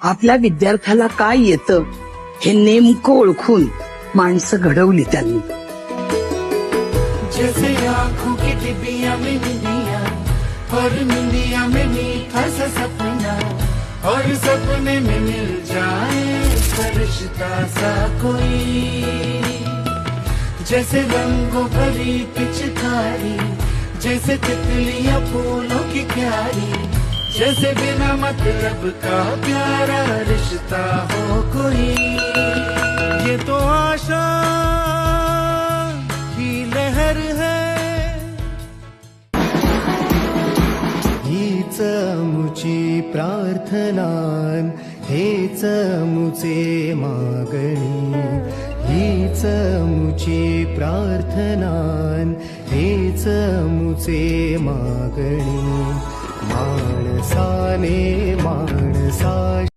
आपल्या विद्यार्थ्याला काय येतं हे नेमकं ओळखून माणसं घडवली त्यांनी. जैसे आँखों की डिबिया में निंदिया और निंदिया में मीठा सा सपना और सपने में मिल जाए फरिश्ता सा कोई. जैसे रंगों भरी पिचकारी, जैसे तितलियां फूलों की क्यारी, जैसे बिना मतलब का प्यारा रिश्ता हो कोई. ये तो आशा की लहर है. हीच मुची प्रार्थनान, हेच मुचे मागणी. हीच मुची प्रार्थनान, हेच मुचे मागणी. माणसाने माणसा